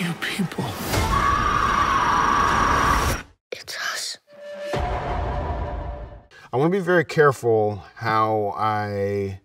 you people? It's us. I want to be very careful how I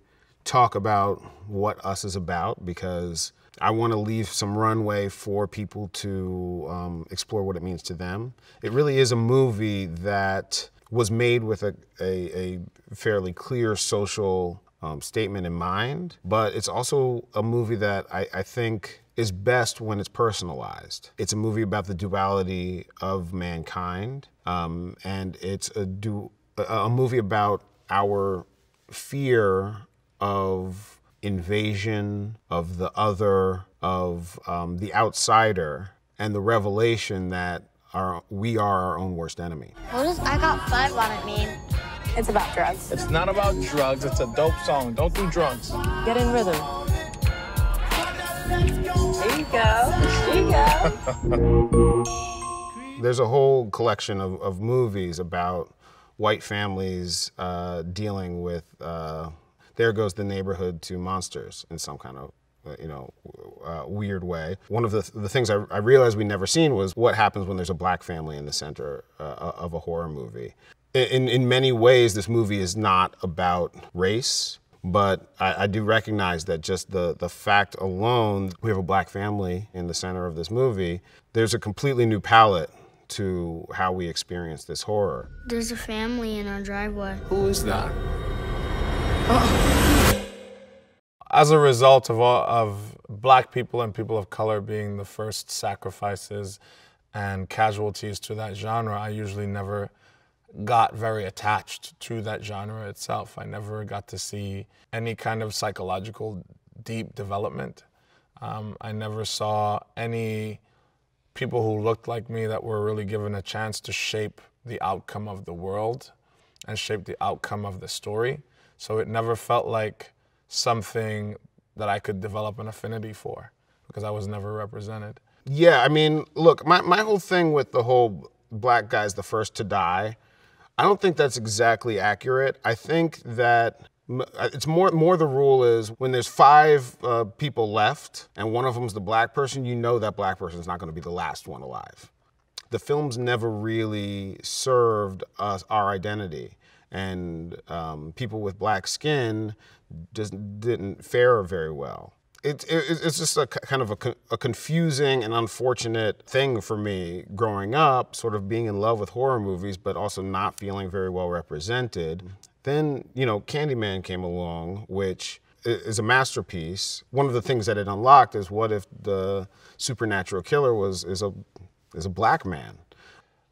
talk about what Us is about, because I want to leave some runway for people to explore what it means to them. It really is a movie that was made with a fairly clear social statement in mind, but it's also a movie that I think is best when it's personalized. It's a movie about the duality of mankind, and it's a movie about our fear of invasion, of the other, of the outsider, and the revelation that we are our own worst enemy. What does I Got 5 on it mean? It's about drugs. It's not about drugs, it's a dope song. Don't do drugs. Get in rhythm. There you go. There you go. There's a whole collection of movies about white families dealing with there goes the neighborhood to monsters in some kind of weird way. One of the things I realized we'd never seen was what happens when there's a black family in the center of a horror movie. In many ways, this movie is not about race, but I do recognize that just the fact alone, we have a black family in the center of this movie, there's a completely new palette to how we experience this horror. There's a family in our driveway. Who is that? As a result of black people and people of color being the first sacrifices and casualties to that genre, I usually never got very attached to that genre itself. I never got to see any kind of psychological deep development. I never saw any people who looked like me that were really given a chance to shape the outcome of the world and shape the outcome of the story. So it never felt like something that I could develop an affinity for, because I was never represented. Yeah, I mean, look, my whole thing with the whole black guy's the first to die, I don't think that's exactly accurate. I think that it's more the rule is when there's 5 people left and one of them's the black person, you know that black person's not going to be the last one alive. The films never really served us our identity, and people with black skin just didn't fare very well. It's just a kind of a confusing and unfortunate thing for me growing up, sort of being in love with horror movies, but also not feeling very well represented. Then, Candyman came along, which is a masterpiece. One of the things that it unlocked is, what if the supernatural killer is a black man?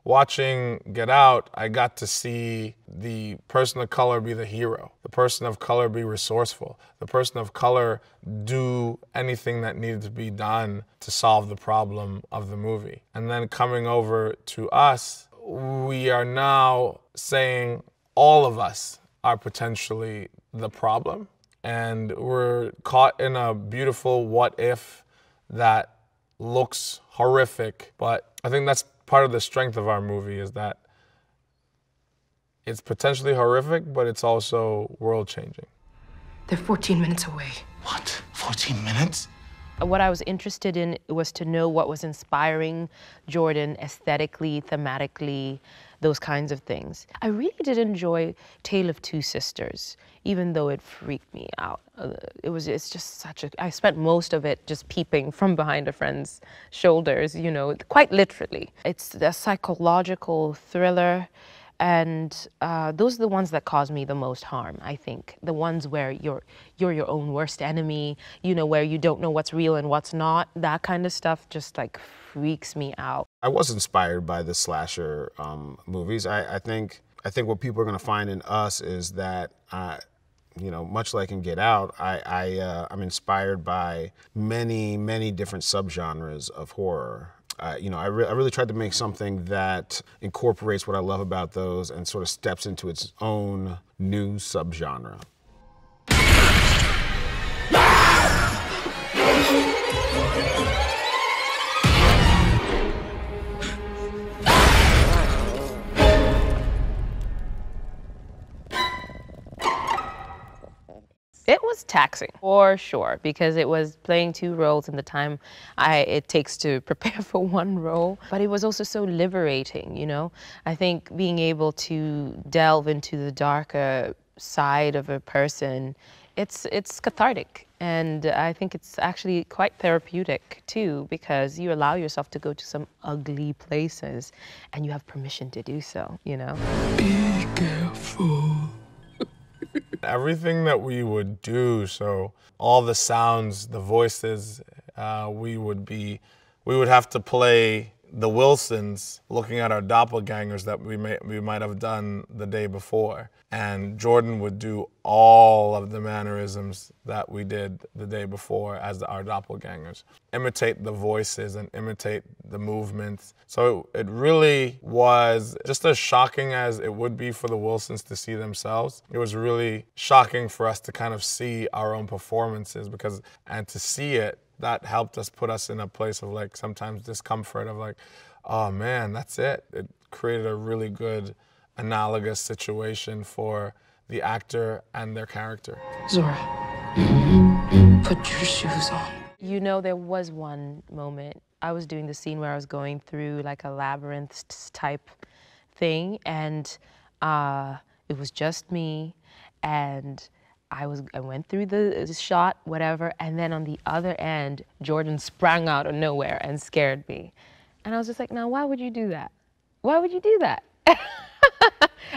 Watching Get Out, I got to see the person of color be the hero, the person of color be resourceful, the person of color do anything that needed to be done to solve the problem of the movie. And then coming over to Us, we are now saying all of us are potentially the problem. And we're caught in a beautiful what if that looks horrific, but I think that's part of the strength of our movie, is that it's potentially horrific, but it's also world-changing. They're 14 minutes away. What? 14 minutes? What I was interested in was to know what was inspiring Jordan aesthetically, thematically, those kinds of things. I really did enjoy Tale of Two Sisters, even though it freaked me out. It's just such a, I spent most of it just peeping from behind a friend's shoulders, quite literally. It's a psychological thriller, and those are the ones that cause me the most harm, I think. The ones where you're your own worst enemy, where you don't know what's real and what's not. That kind of stuff just freaks me out. I was inspired by the slasher movies. I think what people are going to find in Us is that, much like in Get Out, I'm inspired by many different subgenres of horror. I really tried to make something that incorporates what I love about those and sort of steps into its own new subgenre. It was taxing, for sure, because it was playing 2 roles in the time it takes to prepare for 1 role. But it was also so liberating, you know? I think being able to delve into the darker side of a person, it's cathartic. And I think it's actually quite therapeutic too, because you allow yourself to go to some ugly places and you have permission to do so, you know? Be careful. Everything that we would do, so all the sounds, the voices, we would have to play the Wilsons looking at our doppelgangers that we might have done the day before. And Jordan would do all of the mannerisms that we did the day before as our doppelgangers. Imitate the voices and imitate the movements. So it really was just as shocking as it would be for the Wilsons to see themselves. It was really shocking for us to kind of see our own performances and to see it, that helped us put us in a place of like sometimes discomfort of like, oh man, that's it. It created a really good analogous situation for the actor and their character. Zora, put your shoes on. You know, there was one moment, I was doing the scene where I was going through like a labyrinth type thing, and it was just me, and I went through the shot, whatever, and then on the other end, Jordan sprang out of nowhere and scared me. And I was just like, now why would you do that? Why would you do that?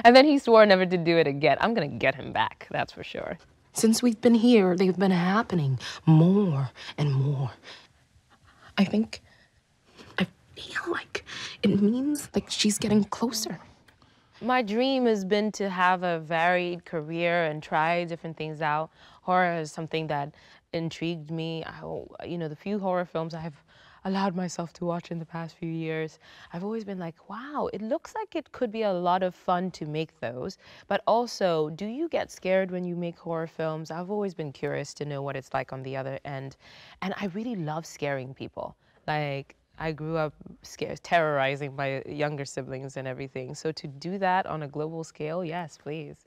And then he swore never to do it again. I'm gonna get him back, that's for sure. Since we've been here, they've been happening more and more. I feel like it means like she's getting closer. My dream has been to have a varied career and try different things out. Horror is something that intrigued me. You know, the few horror films I have allowed myself to watch in the past few years, I've always been like, wow, it looks like it could be a lot of fun to make those. But also, do you get scared when you make horror films? I've always been curious to know what it's like on the other end. And I really love scaring people. Like, I grew up terrorizing my younger siblings and everything. So to do that on a global scale, yes, please.